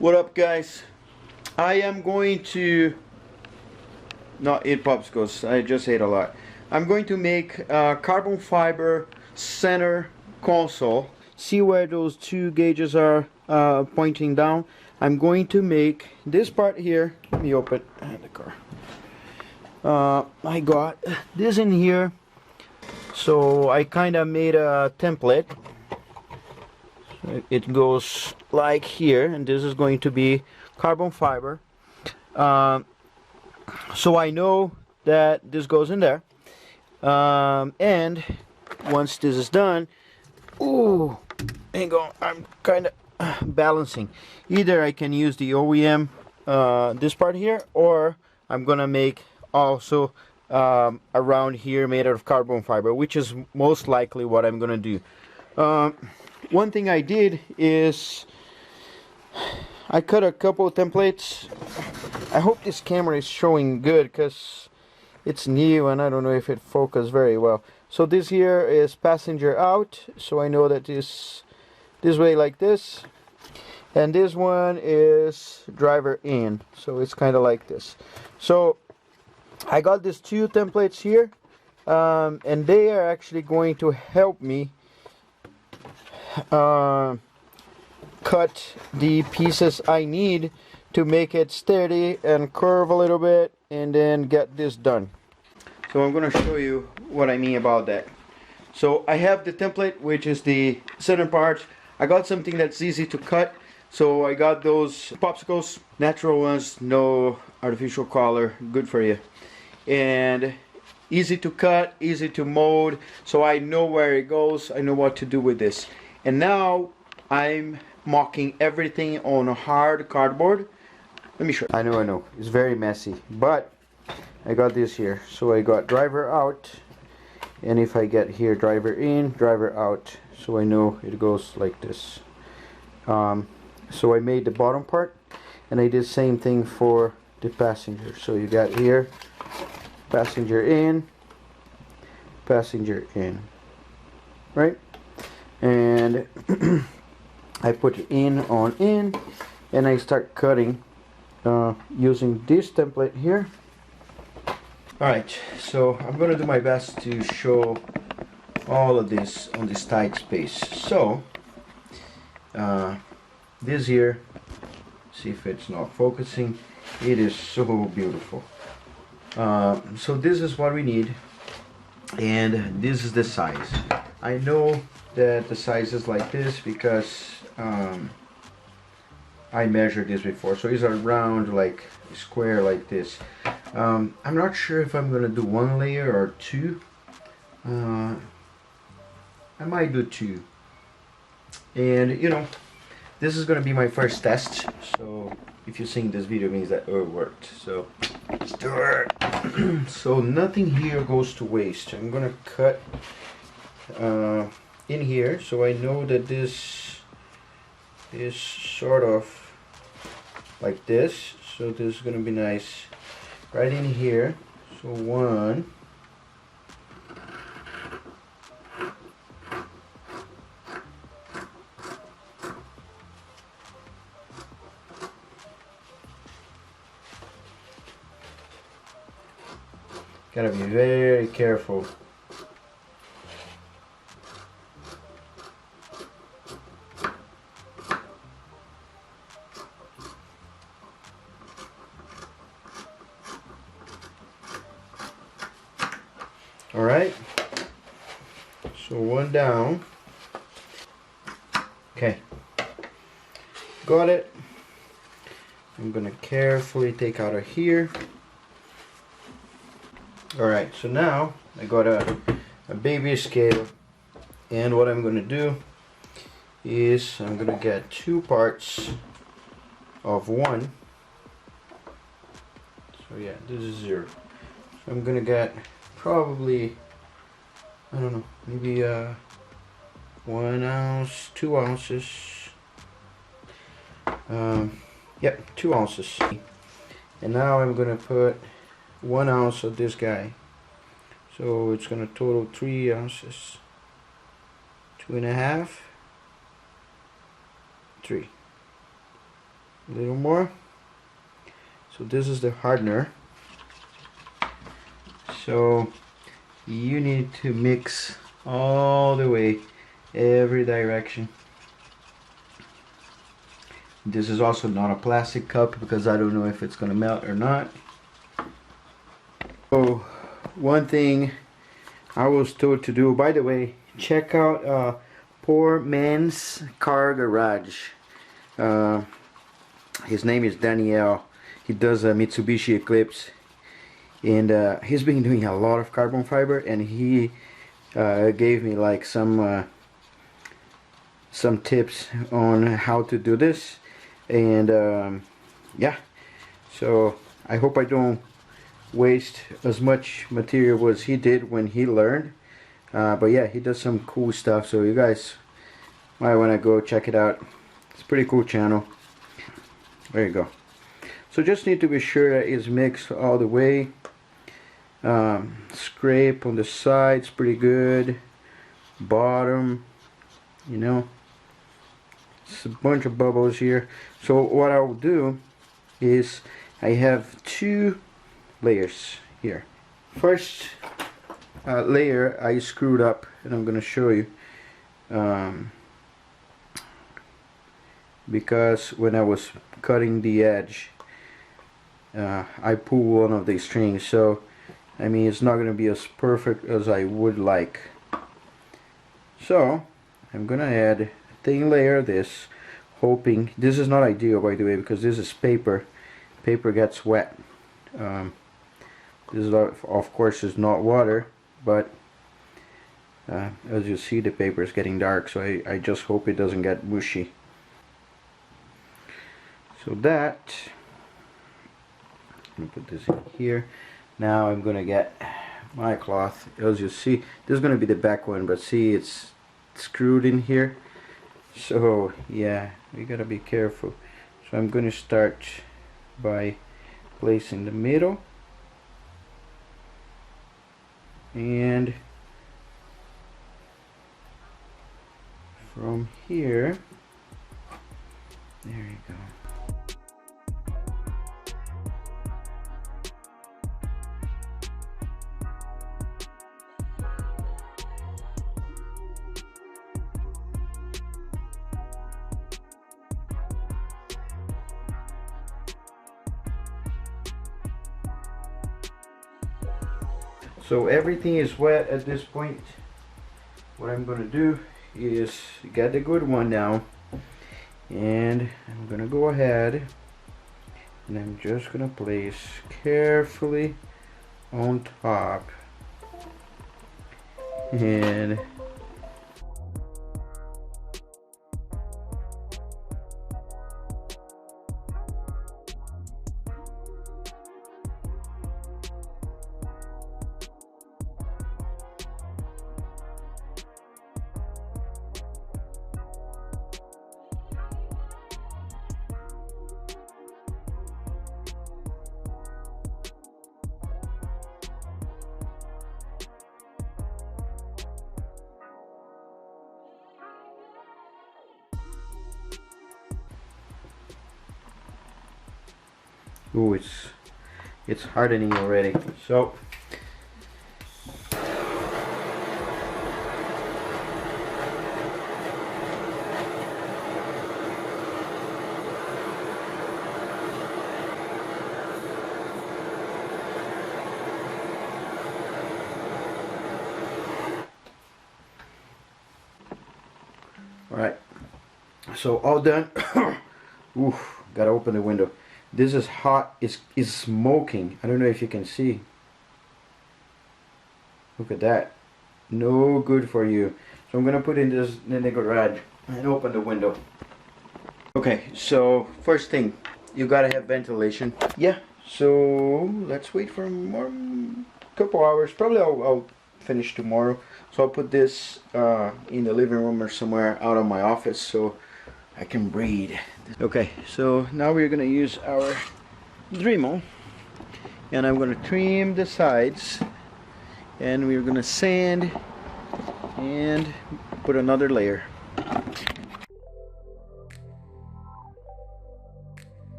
What up, guys? I am going to not eat popsicles. I just ate a lot. I'm going to make a carbon fiber center console. See where those two gauges are pointing down. I'm going to make this part here. Let me open the car. I got this in here. So I kind of made a template. It goes like here, and this is going to be carbon fiber. So I know that this goes in there, and once this is done, ooh, hang on, I'm kind of balancing. Either I can use the OEM, this part here, or I'm gonna make also around here made out of carbon fiber, which is most likely what I'm gonna do. One thing I did is I cut a couple of templates. I hope this camera is showing good because it's new and I don't know if it focuses very well. So this here is passenger out, so I know that this way like this, and this one is driver in, so it's kind of like this. So I got these two templates here, and they are actually going to help me cut the pieces I need to make it steady and curve a little bit and then get this done. So I'm going to show you what I mean about that. So I have the template, which is the center part. I got something that's easy to cut, so I got those popsicles, natural ones, no artificial color, good for you, and easy to cut, easy to mold, so I know where it goes, I know what to do with this. And now I'm mocking everything on a hard cardboard. Let me show you. I know, it's very messy, but I got this here. So I got driver out, and if I get here driver in, driver out, so I know it goes like this. So I made the bottom part, and I did the same thing for the passenger. So you got here passenger in, right? And I put in on in, and I start cutting using this template here. Alright, so I'm gonna do my best to show all of this on this tight space. So this here, see if it's not focusing, it is so beautiful. So this is what we need, and this is the size. I know that the size is like this because I measured this before, so it's around like square like this. I'm not sure if I'm gonna do one layer or two. I might do two, and you know, this is gonna be my first test, so if you're seeing this video, it means that it worked. So let's do it. So nothing here goes to waste. I'm gonna cut in here, so I know that this is sort of like this, so this is gonna be nice right in here. So one, gotta be very careful. Alright, so one down. Okay, got it. I'm gonna carefully take out of here. Alright, so now I got a baby scale, and what I'm gonna do is I'm gonna get 2 parts of 1. So yeah, this is 0. So I'm gonna get probably, I don't know, maybe 1 ounce, 2 ounces. Yep, 2 ounces. And now I'm gonna put 1 ounce of this guy, so it's gonna total 3 ounces. 2.5, 3. A little more. So this is the hardener. So you need to mix all the way, every direction. This is also not a plastic cup because I don't know if it's gonna melt or not. So one thing I was told to do, by the way, check out Poor Man's Car Garage. His name is Daniel. He does a Mitsubishi Eclipse, and he's been doing a lot of carbon fiber, and he gave me like some tips on how to do this, and yeah, so I hope I don't waste as much material as he did when he learned, but yeah, he does some cool stuff, so you guys might want to go check it out. It's a pretty cool channel. There you go. So just need to be sure that it's mixed all the way. Scrape on the sides pretty good, bottom, you know, it's a bunch of bubbles here. So what I'll do is I have two layers here. First layer I screwed up, and I'm gonna show you, because when I was cutting the edge, I pulled one of these strings, so I mean it's not gonna be as perfect as I would like. So I'm gonna add a thin layer of this, hoping this is not ideal, by the way, because this is paper. Paper gets wet. This is of course is not water, but as you see, the paper is getting dark, so I just hope it doesn't get mushy. So that, I'm gonna put this in here. Now I'm gonna get my cloth. As you see, this is gonna be the back one, but see, it's screwed in here, so yeah, we gotta be careful. So I'm gonna start by placing the middle, and from here, there you go. So everything is wet at this point. What I'm gonna do is get the good one now, and I'm gonna go ahead and I'm just gonna place carefully on top, and ooh, it's hardening already. So alright, so all done. Oof, gotta open the window. This is hot, it's smoking. I don't know if you can see. Look at that. No good for you. So I'm gonna put in this in the garage and open the window. Okay, so first thing, you gotta have ventilation. Yeah, so let's wait for more couple hours. Probably I'll finish tomorrow. So I'll put this in the living room or somewhere out of my office so I can breathe. Okay, so now we're gonna use our Dremel, and I'm gonna trim the sides, and we're gonna sand and put another layer.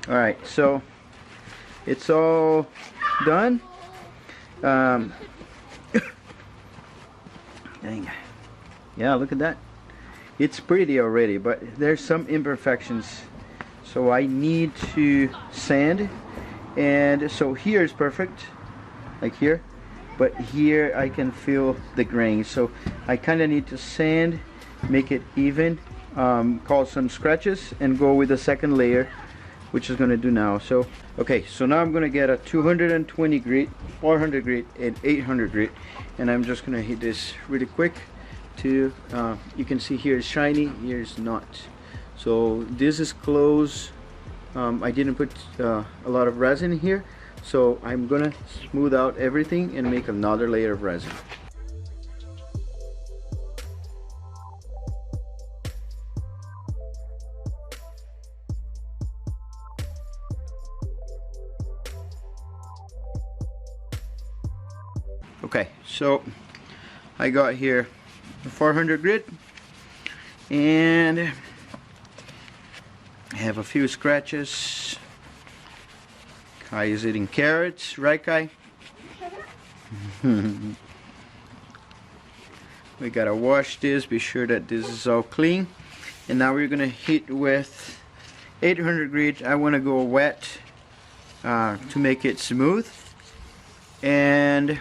Alright, so it's all done. Dang. Yeah, look at that. It's pretty already, but there's some imperfections. So I need to sand. And so here is perfect, like here. But here I can feel the grain. So I kind of need to sand, make it even, cause some scratches, and go with the second layer, which is going to do now. So okay, so now I'm going to get a 220 grit, 400 grit, and 800 grit, and I'm just going to hit this really quick to you can see here is shiny, here is not. So this is close. I didn't put a lot of resin here, so I'm gonna smooth out everything and make another layer of resin. Okay, so I got here the 400 grit, and I have a few scratches. Kai is eating carrots, right Kai? We gotta wash this, be sure that this is all clean. And now we're gonna hit with 800 grit. I wanna go wet to make it smooth. And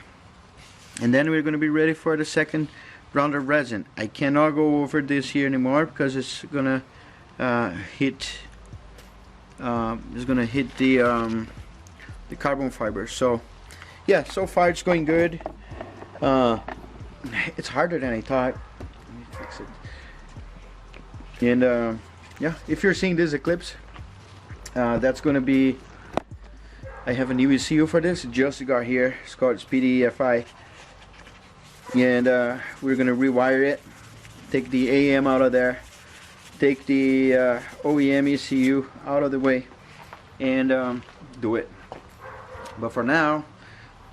then we're gonna be ready for the second round of resin. I cannot go over this here anymore because it's gonna hit the carbon fiber. So yeah, so far it's going good. It's harder than I thought. Let me fix it. And yeah, if you're seeing this eclipse, that's gonna be, I have a new ECU for this, just got here. It's called Speedy EFI, and we're gonna rewire it, take the AM out of there, take the OEM ECU out of the way, and do it. But for now,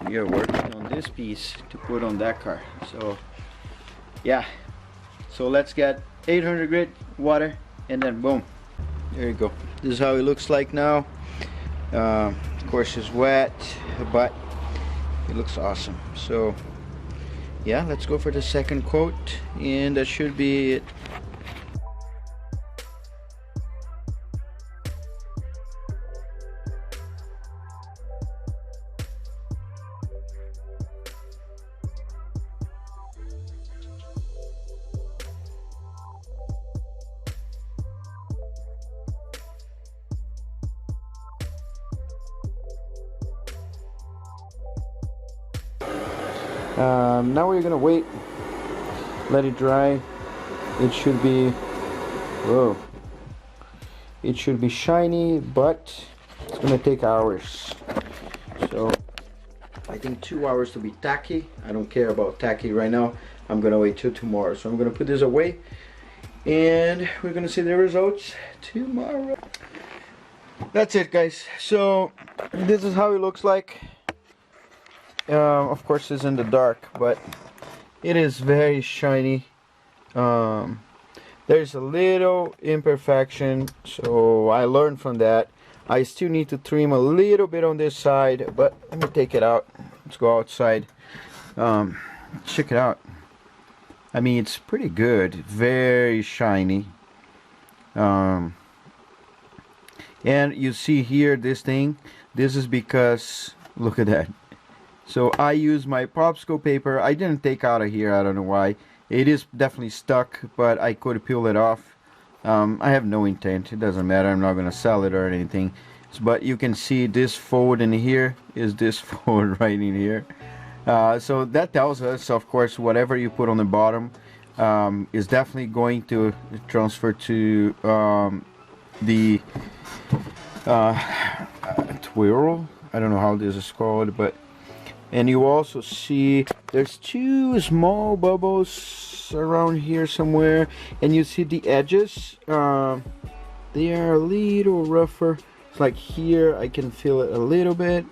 we are working on this piece to put on that car. So yeah, so let's get 800 grit, water, and then boom, there you go. This is how it looks like now. Of course it's wet, but it looks awesome. So yeah, let's go for the second coat, and that should be it. Now we're gonna wait, let it dry. It should be, whoa, it should be shiny, but it's gonna take hours. So I think 2 hours to be tacky. I don't care about tacky right now. I'm gonna wait till tomorrow. So I'm gonna put this away, and we're gonna see the results tomorrow. That's it, guys. So this is how it looks like. Of course it's in the dark, but it is very shiny. There's a little imperfection, so I learned from that. I still need to trim a little bit on this side, but let me take it out. Let's go outside. Check it out. I mean, it's pretty good, very shiny. And you see here this thing, this is because, look at that. So I use my popsicle paper. I didn't take out of here, I don't know why. It is definitely stuck, but I could peel it off. I have no intent, it doesn't matter, I'm not gonna sell it or anything. But you can see this fold in here is this fold right in here. So that tells us, of course, whatever you put on the bottom is definitely going to transfer to the twirl. I don't know how this is called, but and you also see there's two small bubbles around here somewhere, and you see the edges, they are a little rougher. It's like here I can feel it a little bit,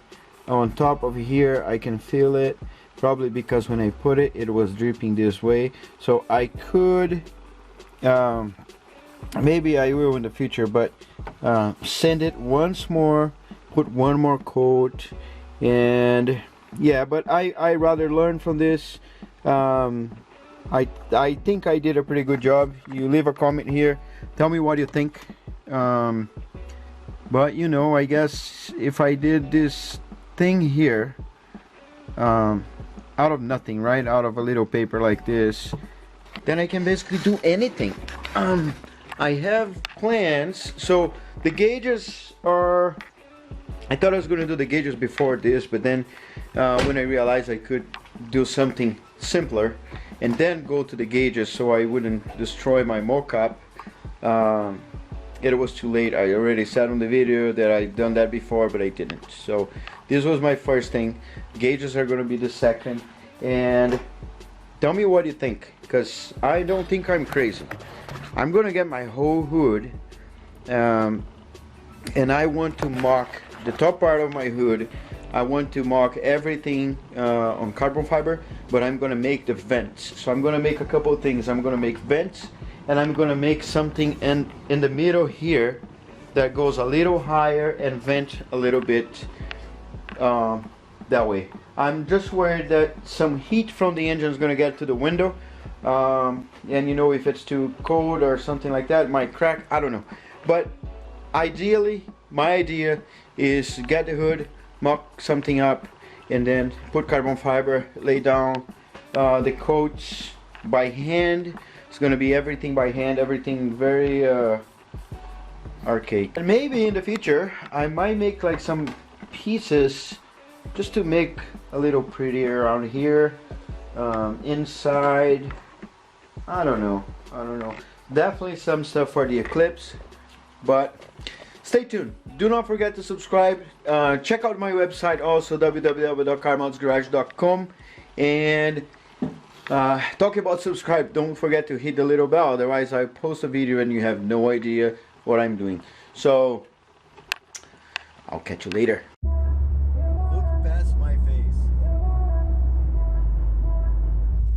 on top of here I can feel it, probably because when I put it, it was dripping this way. So I could maybe I will in the future, but sand it once more, put one more coat, and yeah, but I rather learn from this. I think I did a pretty good job. You leave a comment here, tell me what you think. But you know, I guess if I did this thing here out of nothing, right, out of a little paper like this, then I can basically do anything. I have plans. So the gauges are, I thought I was going to do the gauges before this, but then when I realized I could do something simpler and then go to the gauges so I wouldn't destroy my mockup, it was too late. I already said on the video that I'd done that before, but I didn't. So this was my first thing. Gauges are going to be the second. And tell me what you think, because I don't think I'm crazy. I'm going to get my whole hood, and I want to mock the top part of my hood. I want to mock everything on carbon fiber, but I'm going to make the vents. So I'm going to make a couple of things. I'm going to make vents, and I'm going to make something in the middle here that goes a little higher and vent a little bit that way. I'm just worried that some heat from the engine is going to get to the window, and you know, if it's too cold or something like that, it might crack. I don't know. But ideally, my idea is to get the hood, mock something up, and then put carbon fiber, lay down the coats by hand. It's going to be everything by hand, everything very archaic. And maybe in the future I might make like some pieces just to make a little prettier around here, inside. I don't know. Definitely some stuff for the Eclipse, but stay tuned. Do not forget to subscribe. Check out my website also, www.carmodsgarage.com. And talking about subscribe, don't forget to hit the little bell, otherwise I post a video and you have no idea what I'm doing. So I'll catch you later. Look past my face.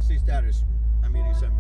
See status. I'm eating some